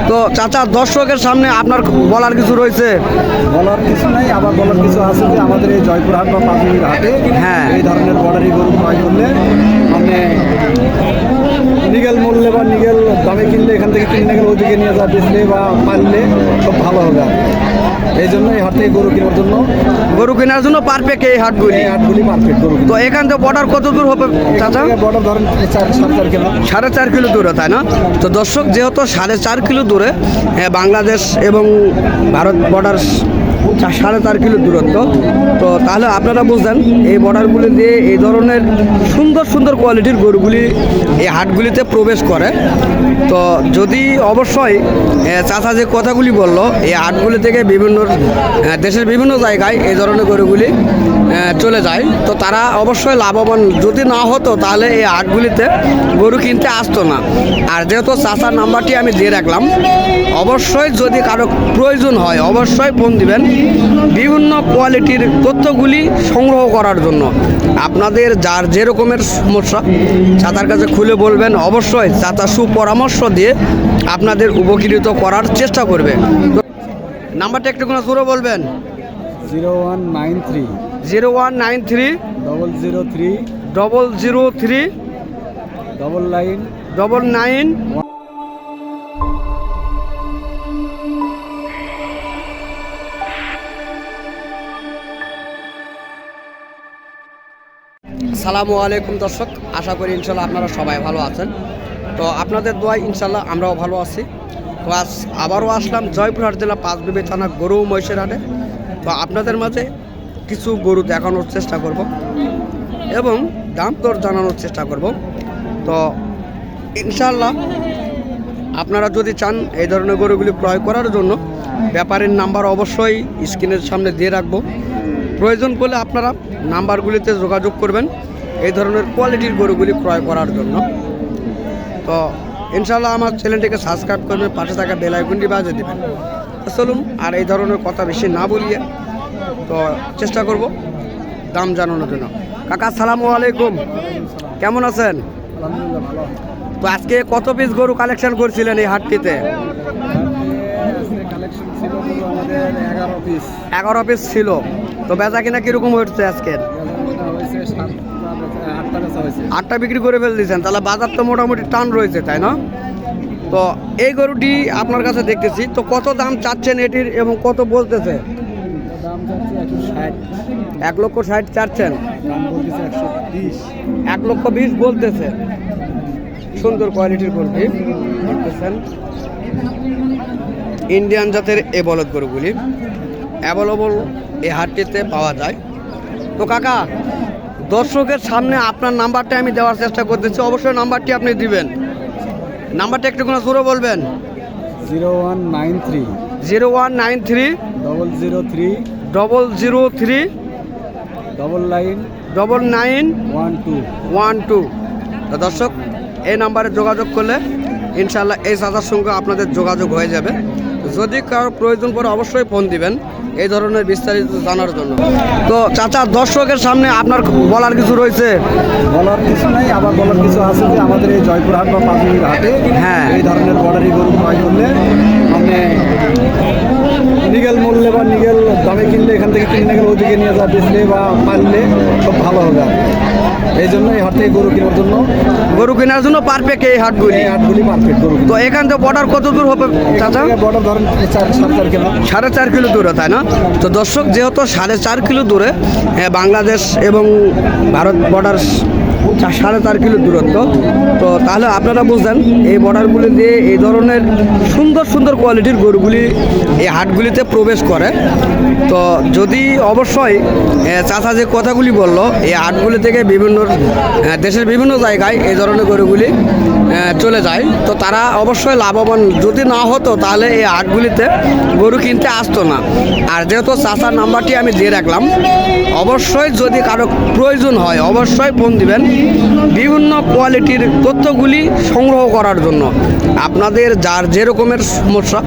তো চাচা, দর্শকের সামনে আপনার বলার কিছু রয়েছে? বলার কিছু নাই, আবার বলার কিছু আছে যে আমাদের এই জয়পুরহাট বা পাঁচমির হাটে হ্যাঁ। এই ধরনের বর্ডারি গরু ক্রয় করলে মানে নিগেল মূল্যে বা নিগেল দামে কিনলে এখান থেকে কিনে গেলে ওইদিকে নিয়ে যা বেচলে বা পারলে খুব ভালো হবে আর কি। এই জন্য এই হাট থেকে গরু কেনার জন্য গরু কেনার জন্য পারফেক্ট এই হাটগুলি। এই হাটগুলি পারফেক্ট গরু তো এখান থেকে বর্ডার কত দূর হবে চাচা? বর্ডার ধরেন 4.5 কিলো। 4.5 কিলো দূরে, তাই না? তো দর্শক, যেহেতু 4.5 কিলো দূরে বাংলাদেশ এবং ভারত বর্ডার 4.5 কিলো দূরত্ব, তো তাহলে আপনারা বুঝলেন এই বর্ডারগুলি দিয়ে এই ধরনের সুন্দর সুন্দর কোয়ালিটির গরুগুলি এই হাটগুলিতে প্রবেশ করে। তো যদি অবশ্যই চাচা যে কথাগুলি বললো, এই হাটগুলি থেকে বিভিন্ন দেশের বিভিন্ন জায়গায় এই ধরনের গরুগুলি চলে যায়, তো তারা অবশ্যই লাভবান যদি না হতো তাহলে এই হাটগুলিতে গরু কিনতে আসতো না। আর যেহেতু চাচার নাম্বারটি আমি দিয়ে রাখলাম, অবশ্যই যদি কারো প্রয়োজন হয় অবশ্যই ফোন দিবেন বিভিন্ন কোয়ালিটির তথ্যগুলি সংগ্রহ করার জন্য। আপনাদের যার যে রকমের সমস্যা চাচার কাছে খুলে বলবেন, অবশ্যই চাচা সুপরামর্শ দিয়ে আপনাদের উপকৃত করার চেষ্টা করবে। নাম্বারটা একটু কোনো জোরে বলবেন। 0193 0193 003 003 99 99। আসসালামু আলাইকুম দর্শক, আশা করি ইনশাল্লাহ আপনারা সবাই ভালো আছেন। তো আপনাদের দোয়ায় ইনশাল্লাহ আমরাও ভালো আছি। তো আজ আবারও আসলাম জয়পুরহাট জেলা পাঁচবিবি থানা গরু মহিষের হাটে। তো আপনাদের মাঝে কিছু গরু দেখানোর চেষ্টা করব এবং দাম দর জানানোর চেষ্টা করব। তো ইনশাল্লাহ আপনারা যদি চান এই ধরনের গরুগুলি ক্রয় করার জন্য, ব্যাপারীর নাম্বার অবশ্যই স্ক্রিনের সামনে দিয়ে রাখবো। প্রয়োজন পড়লে আপনারা নাম্বারগুলিতে যোগাযোগ করবেন এই ধরনের কোয়ালিটির গরুগুলি ক্রয় করার জন্য। তো ইনশাল্লাহ আমার চ্যানেলটিকে সাবস্ক্রাইব করবেন, পাশে থাকা বেল আইকনটি বাজিয়ে দেবেন। তো চলুন আর এই ধরনের কথা বেশি না বলিয়ে তো চেষ্টা করব দাম জানানোর জন্য। কাকা আসসালামু আলাইকুম, কেমন আছেন? আলহামদুলিল্লাহ ভালো। তো আজকে কত পিস গরু কালেকশন করছিলেন এই হাটটিতে? কালেকশন ছিল গরু আমাদের 11 পিস। 11 পিস ছিল। তো বেচা কিনা কীরকম হচ্ছে আজকে? হয়েছে 8টা বেচা হয়েছে। 8টা বিক্রি করে ফেল দিয়েছেন, তাহলে বাজার তো মোটামুটি টান রয়েছে, তাই না? তো এই গরুটি আপনার কাছে দেখতেছি, তো কত দাম চাচ্ছেন এটির এবং কত বলতেছে? দাম যাচ্ছে 160। 1,60,000 চাচ্ছেন, দাম বলতেছে 120। 1,20,000 বলতেছে। সুন্দর কোয়ালিটির গরুটি দেখতেছেন। ইন্ডিয়ান জাতের এ বলদ গরুগুলি অ্যাভেলেবল এই হাটটিতে পাওয়া যায়। তো কাকা, দর্শকের সামনে আপনার নাম্বারটা আমি দেওয়ার চেষ্টা করতেছি, অবশ্যই নাম্বারটি আপনি দিবেন। নাম্বারটা একটু কোনো জোরে বলবেন। 0193 0193 003 003 99 99 12। 12। তো দর্শক, এই নাম্বারে যোগাযোগ করলে ইনশাল্লাহ এই চাচার সঙ্গে আপনাদের যোগাযোগ হয়ে যাবে। যদি কারো প্রয়োজন পড়ে অবশ্যই ফোন দিবেন এই ধরনের বিস্তারিত জানার জন্য। তো চাচা, দর্শকের সামনে আপনার বলার কিছু রয়েছে? বলার কিছু নাই, আবার বলার কিছু আছে যে আমাদের এই জয়পুরহাট বা পাঁচমির হাটে হ্যাঁ। এই ধরনের বর্ডারি গরু ক্রয় করলে মানে নিগেল মূল্যে বা নিগেল দামে কিনলে এখান থেকে কিনে গেলে ওইদিকে নিয়ে যা বেচলে বা পারলে খুব ভালো হবে আর কি। এই জন্য এই হাট থেকে গরু কেনার জন্য গরু কেনার জন্য পারফেক্ট এই হাটগুলি। এই হাটগুলি পারফেক্ট গরু। তো এখান থেকে বর্ডার কত দূর হবে চাচা? বর্ডার ধরেন 4.5 কিলো। 4.5 কিলো দূরে, তাই না? তো দর্শক, যেহেতু 4.5 কিলো দূরে বাংলাদেশ এবং ভারত বর্ডার 4.5 কিলো দূরত্ব, তো তাহলে আপনারা বুঝলেন এই বর্ডারগুলি দিয়ে এই ধরনের সুন্দর সুন্দর কোয়ালিটির গরুগুলি এই হাটগুলিতে প্রবেশ করে। তো যদি অবশ্যই চাচা যে কথাগুলি বললো, এই হাটগুলি থেকে বিভিন্ন দেশের বিভিন্ন জায়গায় এই ধরনের গরুগুলি চলে যায়, তো তারা অবশ্যই লাভবান যদি না হতো তাহলে এই হাটগুলিতে গরু কিনতে আসতো না। আর যেহেতু চাচার নাম্বারটি আমি দিয়ে রাখলাম, অবশ্যই যদি কারো প্রয়োজন হয় অবশ্যই ফোন দিবেন বিভিন্ন কোয়ালিটির তথ্যগুলি সংগ্রহ করার জন্য। আপনাদের যার যে রকমের সমস্যা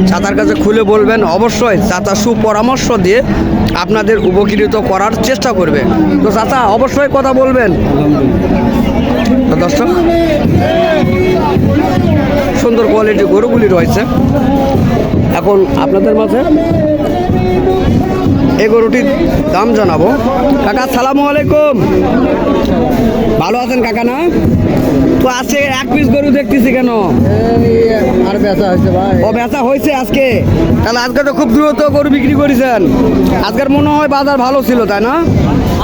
চাচার কাছে খুলে বলবেন, অবশ্যই চাচা সুপরামর্শ দিয়ে আপনাদের উপকৃত করার চেষ্টা করবে। তো চাচা অবশ্যই কথা বলবেন। তো দর্শক, সুন্দর কোয়ালিটির গরুগুলি রয়েছে। এখন আপনাদের মাঝে এই গরুটির দাম জানাবো। কাকা আসসালামু আলাইকুম, ভালো আছেন কাকা? না তো আজকে এক পিস গরু দেখতেছি কেন? আর বেচা হয়েছে ভাই। ও বেচা হয়েছে আজকে? তাহলে আজকে তো খুব দ্রুত গরু বিক্রি করেছেন। আজকের মনে হয় বাজার ভালো ছিল, তাই না?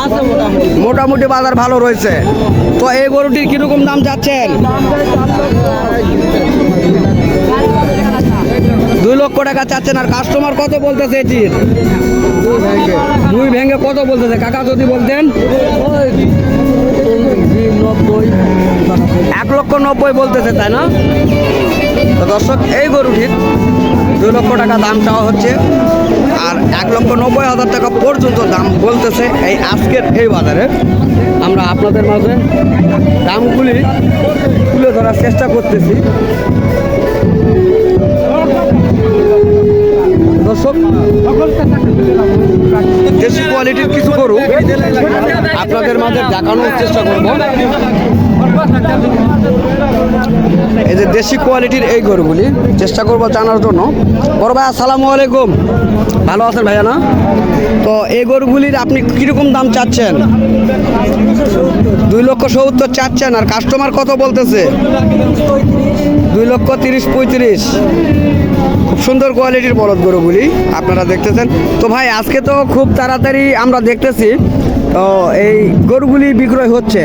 আছে মোটামুটি। মোটামুটি বাজার ভালো রয়েছে। তো এই গরুটির কিরকম দাম চাচ্ছেন? 2 লক্ষ টাকা চাচ্ছেন। আর কাস্টমার কত বলতেছে এটির? 2 ভেঙে কত বলতেছে কাকা যদি বলতেন? 1,90,000 বলতেছে, তাই না? তো দর্শক, এই গরুটির 2 লক্ষ টাকা দাম চাওয়া হচ্ছে, আর 1,90,000 টাকা পর্যন্ত দাম বলতেছে এই আজকের এই বাজারে। আমরা আপনাদের মাঝে দামগুলি তুলে ধরার চেষ্টা করতেছি। দর্শক, দেশি কোয়ালিটির কিছু গরু আপনাদের মাঝে দেখানোর চেষ্টা করব। এই যে দেশি কোয়ালিটির এই গরুগুলি চেষ্টা করব জানার জন্য। বড় ভাই আসসালামু আলাইকুম, ভালো আছেন ভাইয়া? না তো এই গরুগুলির আপনি কীরকম দাম চাচ্ছেন? 2,70,000 চাচ্ছেন। আর কাস্টমার কত বলতেছে? 2,30,000-35,000। খুব সুন্দর কোয়ালিটির বলদ গরুগুলি আপনারা দেখতেছেন। তো ভাই আজকে তো খুব তাড়াতাড়ি আমরা দেখতেছি তো এই গরুগুলি বিক্রয় হচ্ছে।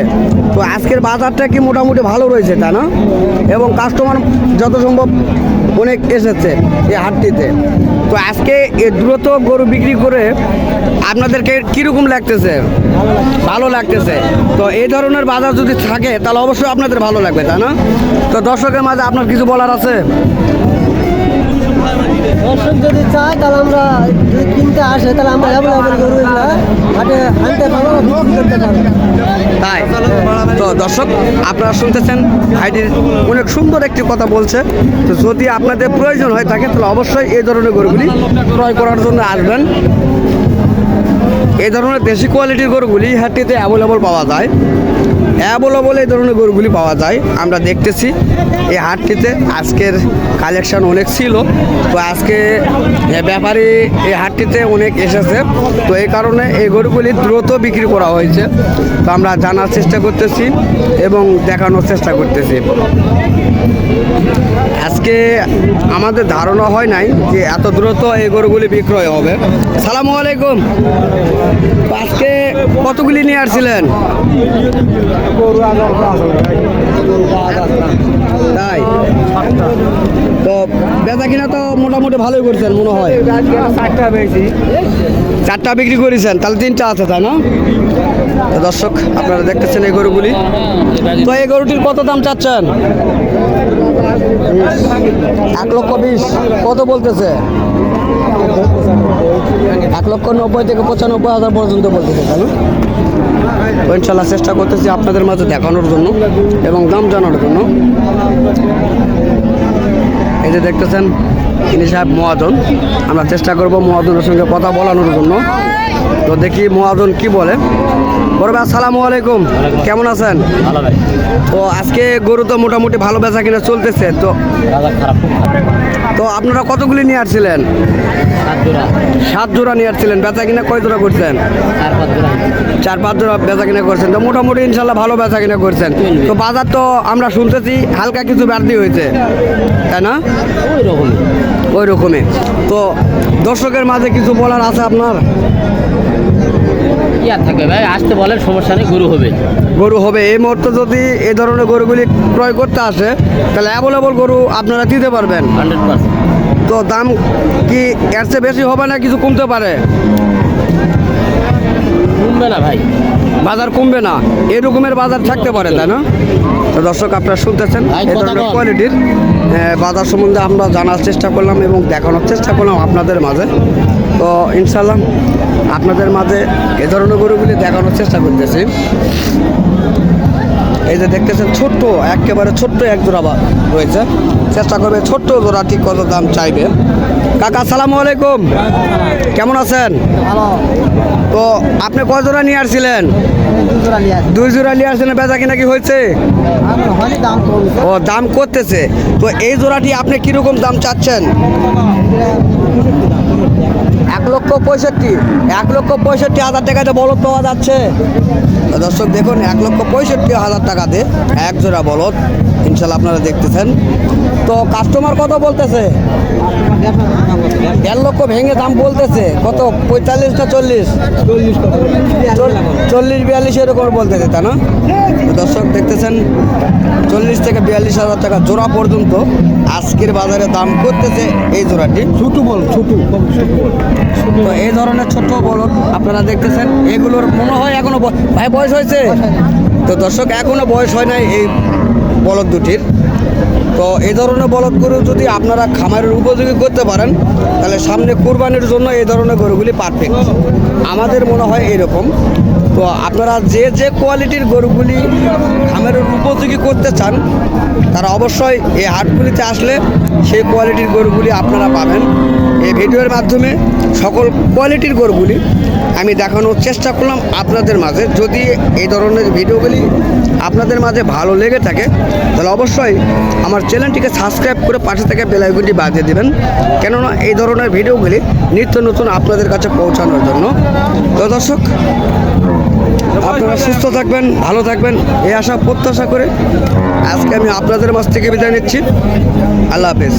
তো আজকের বাজারটা কি মোটামুটি ভালো রয়েছে, তা না? এবং কাস্টমার যত সম্ভব অনেক এসেছে এই হাটটিতে। তো আজকে এই দ্রুত গরু বিক্রি করে আপনাদেরকে কীরকম লাগতেছে? ভালো লাগতেছে। তো এই ধরনের বাজার যদি থাকে তাহলে অবশ্যই আপনাদের ভালো লাগবে, তাই না? তো দর্শকের মাঝে আপনার কিছু বলার আছে? দর্শক যদি চায় তাহলে আমরা যদি কিনতে আসে তাহলে আমরা অ্যাভেলেবেল গরু হাটে আনতে পারবো, বিক্রি করতে পারবো। তাই তো দর্শক, আপনারা শুনতেছেন ভাইটির অনেক সুন্দর একটি কথা বলছে। তো যদি আপনাদের প্রয়োজন হয়ে থাকে তাহলে অবশ্যই এই ধরনের গরুগুলি ক্রয় করার জন্য আসবেন। এই ধরনের দেশি কোয়ালিটির গরুগুলি হাটটিতে অ্যাভেলেবল পাওয়া যায়। অ্যাভেলেবল এই ধরনের গরুগুলি পাওয়া যায়। আমরা দেখতেছি এই হাটটিতে আজকের কালেকশন অনেক ছিল। তো আজকে ব্যাপারী এই হাটটিতে অনেক এসেছে, তো এই কারণে এই গরুগুলি দ্রুত বিক্রি করা হয়েছে। তো আমরা জানার চেষ্টা করতেছি এবং দেখানোর চেষ্টা করতেছি। আজকে আমাদের ধারণা হয় নাই যে এত দ্রুত এই গরুগুলি বিক্রয় হবে। সালামু আলাইকুম, আজকে কতগুলি নিয়ে আসছিলেন? তাই তো বেচা কিনা তো মোটামুটি ভালোই করছেন মনে হয়। 4টা বিক্রি করেছেন, তাহলে 3টা আছে, তাই না? তো দর্শক, আপনারা দেখতেছেন এই গরুগুলি। তো এই গরুটির কত দাম চাচ্ছেন? 1,20,000 কত বলতেছে? 1,90,000 থেকে 95,000 পর্যন্ত বলতেছে, তাই না? তো ইনশাল্লাহ চেষ্টা করতেছি আপনাদের মাঝে দেখানোর জন্য এবং দাম জানানোর জন্য। এই যে দেখতেছেন ইনি সাহেব মহাজন, আমরা চেষ্টা করব মহাজনের সঙ্গে কথা বলানোর জন্য। তো দেখি মহাজন কি বলে। বড় ভাই আসসালামু আলাইকুম, কেমন আছেন? ভালো ভাই। তো আজকে গরু তো মোটামুটি ভালো বেচা কিনা চলতেছে। তো বাজার খারাপ, খুব খারাপ। তো আপনারা কতগুলি নিয়ে আসছিলেন? 7 জোড়া। 7 জোড়া নিয়ে আসছিলেন। বেচা কিনা কয় জোড়া করছেন? 4-5 জোড়া। 4-5 জোড়া বেচা কিনা করছেন। তো মোটামুটি ইনশাল্লাহ ভালো বেচা কিনা করছেন। তো বাজার তো আমরা শুনতেছি হালকা কিছু বাড়তি হয়েছে, তাই না? ওই রকমই। ওই রকমই। তো দর্শকের মাঝে কিছু বলার আছে আপনার? কি আর থাকবে ভাই, আসতে বলেন, সমস্যা নেই, গরু হবে। গরু হবে। এই মুহূর্তে যদি এই ধরনের গরুগুলি ক্রয় করতে আসে তাহলে অ্যাভেলেবল গরু আপনারা দিতে পারবেন। 100%। তো দাম কি এর চেয়ে বেশি হবে না কিছু কমতে পারে? কমবে না ভাই, বাজার কমবে না, এরকমের বাজার থাকতে পারে, তাই না? তো দর্শক, আপনারা শুনতেছেন এই ধরনের কোয়ালিটির বাজার সম্বন্ধে আমরা জানার চেষ্টা করলাম এবং দেখানোর চেষ্টা করলাম আপনাদের মাঝে। তো ইনশাল্লাহ আপনাদের মাঝে এ ধরনের গরুগুলি দেখানোর চেষ্টা করতেছি। এই যে দেখতেছেন ছোট্ট, একেবারে ছোট্ট এক জোড়া রয়েছে। চেষ্টা করবে ছোট্ট জোড়াটি কত দাম চাইবে। কাকা আসসালামু আলাইকুম, কেমন আছেন? ভালো তো আপনি কয় জোড়া নিয়ে আসছিলেন? দুজোড়া নিয়ে আসি 2 জোড়া নিয়ে আসছিলেন, বেচা কিনা কি হয়েছে? আমার হয়নি দাম কমছে ও দাম করতেছে। তো এই জোড়াটি আপনি কিরকম দাম চাচ্ছেন? 1,65,000 টাকাতে বলদ পাওয়া যাচ্ছে। তো দর্শক দেখুন 1,65,000 টাকাতে এক জোড়া বলদ ইনশাল্লাহ আপনারা দেখতেছেন। তো কাস্টমার কত বলতেছে? 1.5 লক্ষ ভেঙে দাম বলতেছে। কত 45 না 40? 40-42 এরকম বলতেছে, তা না? তো দর্শক দেখতেছেন 40 থেকে 42,000 টাকা জোড়া পর্যন্ত আজকের বাজারে দাম করতেছে এই জোড়াটি। ছোটো বল ছোটো তো এই ধরনের ছোট বলদ আপনারা দেখতেছেন, এগুলোর মনে হয় এখনো ভাই বয়স হয়েছে। তো দর্শক এখনো বয়স হয় নাই এই বলদ দুটির। তো এই ধরনের বলদ গরু যদি আপনারা খামারের উপযোগী করতে পারেন তাহলে সামনে কুরবানির জন্য এই ধরনের গরুগুলি পারফেক্ট আমাদের মনে হয় এরকম। তো আপনারা যে যে কোয়ালিটির গরুগুলি খামারের উপযোগী করতে চান তারা অবশ্যই এই হাটগুলিতে আসলে সেই কোয়ালিটির গরুগুলি আপনারা পাবেন। এই ভিডিওর মাধ্যমে সকল কোয়ালিটির গরুগুলি আমি দেখানোর চেষ্টা করলাম আপনাদের মাঝে। যদি এই ধরনের ভিডিওগুলি আপনাদের মাঝে ভালো লেগে থাকে তাহলে অবশ্যই আমার চ্যানেলটিকে সাবস্ক্রাইব করে পাশে থেকে বেল আইকনটি বাজিয়ে দেবেন, কেননা এই ধরনের ভিডিওগুলি নিত্য নতুন আপনাদের কাছে পৌঁছানোর জন্য। তো দর্শক আপনারা সুস্থ থাকবেন, ভালো থাকবেন এই আশা প্রত্যাশা করে আজকে আমি আপনাদের মাঝ থেকে বিদায় নিচ্ছি। আল্লাহ হাফেজ।